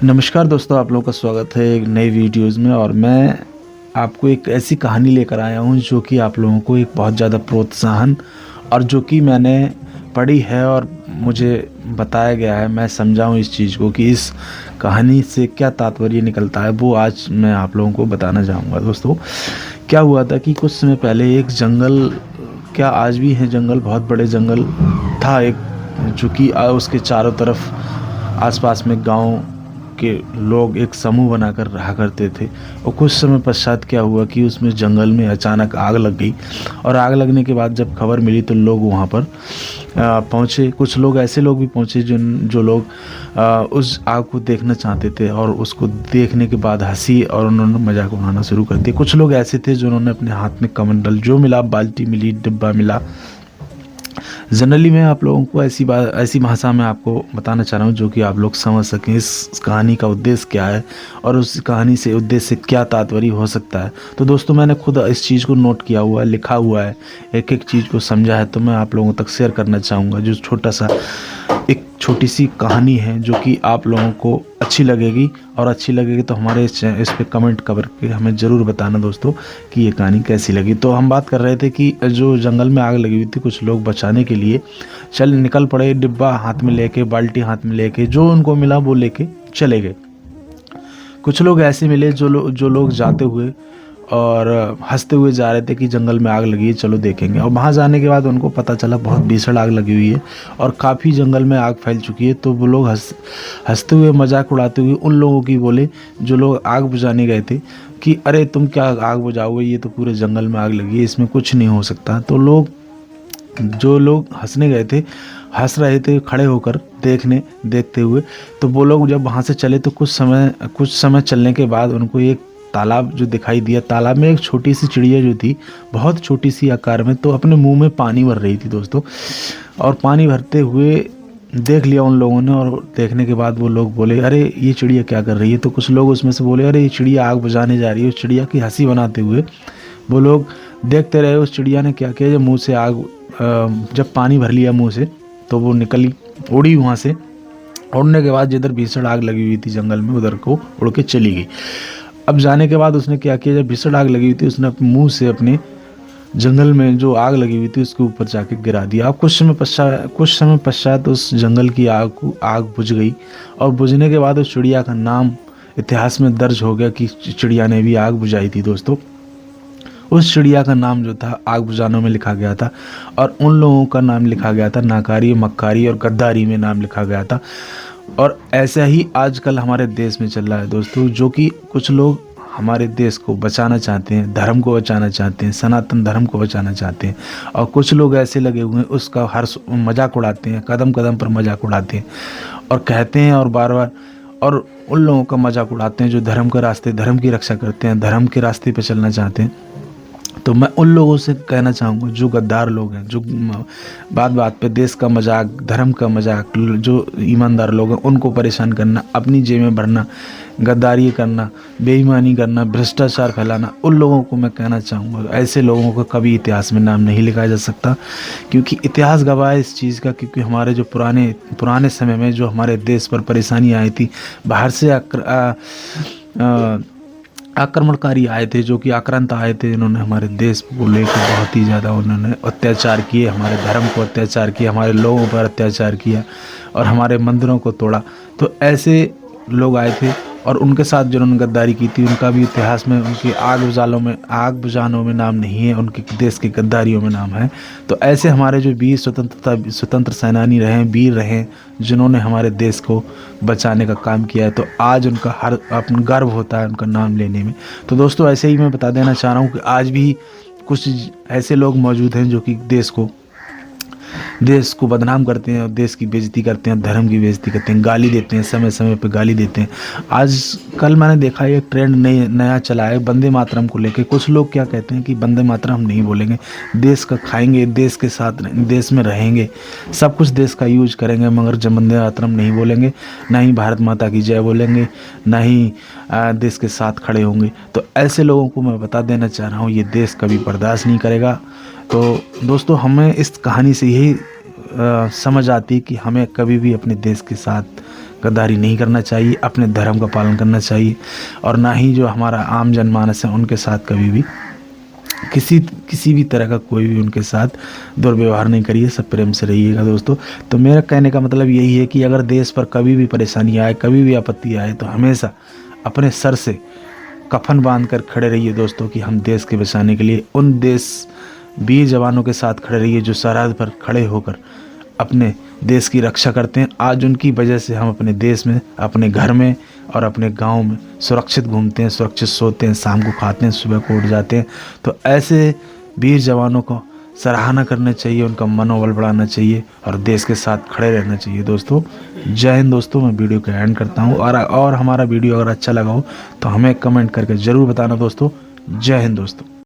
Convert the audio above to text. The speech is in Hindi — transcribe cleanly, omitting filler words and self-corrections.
नमस्कार दोस्तों, आप लोगों का स्वागत है एक नई वीडियोज़ में। और मैं आपको एक ऐसी कहानी लेकर आया हूँ जो कि आप लोगों को एक बहुत ज़्यादा प्रोत्साहन और जो कि मैंने पढ़ी है और मुझे बताया गया है, मैं समझा हूँ इस चीज़ को कि इस कहानी से क्या तात्पर्य निकलता है, वो आज मैं आप लोगों को बताना चाहूँगा। दोस्तों, क्या हुआ था कि कुछ समय पहले एक जंगल, क्या आज भी है जंगल, बहुत बड़े जंगल था एक, जो कि उसके चारों तरफ आसपास में गांव के लोग एक समूह बनाकर रहा करते थे। और कुछ समय पश्चात क्या हुआ कि उसमें जंगल में अचानक आग लग गई। और आग लगने के बाद जब खबर मिली तो लोग वहाँ पर पहुँचे। कुछ लोग ऐसे लोग भी पहुँचे जो लोग उस आग को देखना चाहते थे और उसको देखने के बाद हंसी और उन्होंने मजाक उड़ाना शुरू कर दिया। कुछ लोग ऐसे थे जिन्होंने अपने हाथ में कमंडल जो मिला, बाल्टी मिली, डिब्बा मिला। जनरली मैं आप लोगों को ऐसी भाषा में आपको बताना चाह रहा हूँ जो कि आप लोग समझ सकें इस कहानी का उद्देश्य क्या है और उस कहानी से उद्देश्य से क्या तात्पर्य हो सकता है। तो दोस्तों, मैंने खुद इस चीज़ को नोट किया हुआ है, लिखा हुआ है, एक एक चीज़ को समझा है, तो मैं आप लोगों तक शेयर करना चाहूँगा। जो छोटा सा एक छोटी सी कहानी है जो कि आप लोगों को अच्छी लगेगी, और अच्छी लगेगी तो हमारे इस पे कमेंट करके हमें ज़रूर बताना दोस्तों कि ये कहानी कैसी लगी। तो हम बात कर रहे थे कि जो जंगल में आग लगी हुई थी, कुछ लोग बचाने के लिए निकल पड़े, डिब्बा हाथ में लेके, बाल्टी हाथ में लेके, जो उनको मिला वो लेके चले गए। कुछ लोग ऐसे मिले जो लोग जाते हुए और हंसते हुए जा रहे थे कि जंगल में आग लगी है, चलो देखेंगे। और वहाँ जाने के बाद उनको पता चला बहुत भीषण आग लगी हुई है और काफ़ी जंगल में आग फैल चुकी है। तो वो लोग हंसते हुए, मजाक उड़ाते हुए उन लोगों की बोले जो लोग आग बुझाने गए थे कि अरे तुम क्या आग बुझाओगे, ये तो पूरे जंगल में आग लगी है, इसमें कुछ नहीं हो सकता। तो जो लोग हंसने गए थे, हंस रहे थे खड़े होकर देखते हुए। तो वो लोग जब वहाँ से चले तो कुछ समय चलने के बाद उनको एक तालाब जो दिखाई दिया। तालाब में एक छोटी सी चिड़िया जो थी, बहुत छोटी सी आकार में, तो अपने मुंह में पानी भर रही थी दोस्तों। और पानी भरते हुए देख लिया उन लोगों ने, और देखने के बाद वो लोग बोले अरे ये चिड़िया क्या कर रही है। तो कुछ लोग उसमें से बोले अरे ये चिड़िया आग बुझाने जा रही है। उस चिड़िया की हंसी बनाते हुए वो लोग देखते रहे। उस चिड़िया ने क्या किया, जब मुँह से जब पानी भर लिया मुँह से, तो वो निकली, उड़ी वहाँ से। उड़ने के बाद जिधर भीषण आग लगी हुई थी जंगल में, उधर को उड़ के चली गई। अब जाने के बाद उसने क्या किया, जब भीषण आग लगी हुई थी उसने अपने मुंह से अपने जंगल में जो आग लगी हुई थी उसके ऊपर जाके गिरा दिया। अब कुछ समय पश्चात उस जंगल की आग बुझ गई। और बुझने के बाद उस चिड़िया का नाम इतिहास में दर्ज हो गया कि चिड़िया ने भी आग बुझाई थी दोस्तों। उस चिड़िया का नाम जो था आग बुझानों में लिखा गया था, और उन लोगों का नाम लिखा गया था नाकारी, मक्कारी और गद्दारी में नाम लिखा गया था। और ऐसा ही आजकल हमारे देश में चल रहा है दोस्तों, जो कि कुछ लोग हमारे देश को बचाना चाहते हैं, धर्म को बचाना चाहते हैं, सनातन धर्म को बचाना चाहते हैं। और कुछ लोग ऐसे लगे हुए हैं उसका हर मजाक उड़ाते हैं, कदम कदम पर मजाक उड़ाते हैं और कहते हैं और बार बार, और उन लोगों का मजाक उड़ाते हैं जो धर्म की रक्षा करते हैं, धर्म के रास्ते पर चलना चाहते हैं। तो मैं उन लोगों से कहना चाहूँगा जो गद्दार लोग हैं, जो बात बात पे देश का मजाक, धर्म का मजाक, जो ईमानदार लोग हैं उनको परेशान करना, अपनी जेबें भरना, गद्दारी करना, बेईमानी करना, भ्रष्टाचार फैलाना, उन लोगों को मैं कहना चाहूँगा ऐसे लोगों का कभी इतिहास में नाम नहीं लिखा जा सकता। क्योंकि इतिहास गवाह है इस चीज़ का। क्योंकि हमारे जो पुराने समय में जो हमारे देश पर परेशानी आई थी, बाहर से आक्रमणकारी आए थे, जो कि आक्रांत आए थे, इन्होंने हमारे देश को लेकर बहुत ही ज़्यादा उन्होंने अत्याचार किए, हमारे धर्म को अत्याचार किया, हमारे लोगों पर अत्याचार किया और हमारे मंदिरों को तोड़ा। तो ऐसे लोग आए थे और उनके साथ जिन्होंने गद्दारी की थी उनका भी इतिहास में, उनकी आग बुझानों में नाम नहीं है, उनके देश की गद्दारियों में नाम है। तो ऐसे हमारे जो वीर स्वतंत्र सेनानी रहे, वीर रहे, जिन्होंने हमारे देश को बचाने का काम किया है, तो आज उनका हर अपना गर्व होता है उनका नाम लेने में। तो दोस्तों, ऐसे ही मैं बता देना चाह रहा हूँ कि आज भी कुछ ऐसे लोग मौजूद हैं जो कि देश को बदनाम करते हैं और देश की बेइज्जती करते हैं, धर्म की बेइज्जती करते हैं, गाली देते हैं, समय समय पे गाली देते हैं। आज कल मैंने देखा है एक ट्रेंड नया चला है वंदे मातरम को लेके। कुछ लोग क्या कहते हैं कि वंदे मातरम हम नहीं बोलेंगे, देश का खाएंगे, देश के साथ देश में रहेंगे, सब कुछ देश का यूज करेंगे, मगर जब वंदे मातरम नहीं बोलेंगे, ना ही भारत माता की जय बोलेंगे, ना ही देश के साथ खड़े होंगे। तो ऐसे लोगों को मैं बता देना चाह रहा हूँ ये देश कभी बर्दाश्त नहीं करेगा। तो दोस्तों, हमें इस कहानी से यही समझ आती है कि हमें कभी भी अपने देश के साथ गद्दारी नहीं करना चाहिए, अपने धर्म का पालन करना चाहिए, और ना ही जो हमारा आम जनमानस है उनके साथ कभी भी किसी भी तरह का कोई भी उनके साथ दुर्व्यवहार नहीं करिए, सब प्रेम से रहिएगा दोस्तों। तो मेरा कहने का मतलब यही है कि अगर देश पर कभी भी परेशानी आए, कभी भी आपत्ति आए, तो हमेशा अपने सर से कफन बांध कर खड़े रहिए दोस्तों, कि हम देश के बचाने के लिए उन वीर जवानों के साथ खड़े रहिए जो सरहद पर खड़े होकर अपने देश की रक्षा करते हैं। आज उनकी वजह से हम अपने देश में, अपने घर में और अपने गांव में सुरक्षित घूमते हैं, सुरक्षित सोते हैं, शाम को खाते हैं, सुबह को उठ जाते हैं। तो ऐसे वीर जवानों को सराहना करना चाहिए, उनका मनोबल बढ़ाना चाहिए और देश के साथ खड़े रहना चाहिए दोस्तों। जय हिंद दोस्तों। मैं वीडियो को एंड करता हूँ, और हमारा वीडियो अगर अच्छा लगा हो तो हमें कमेंट करके ज़रूर बताना दोस्तों। जय हिंद दोस्तों।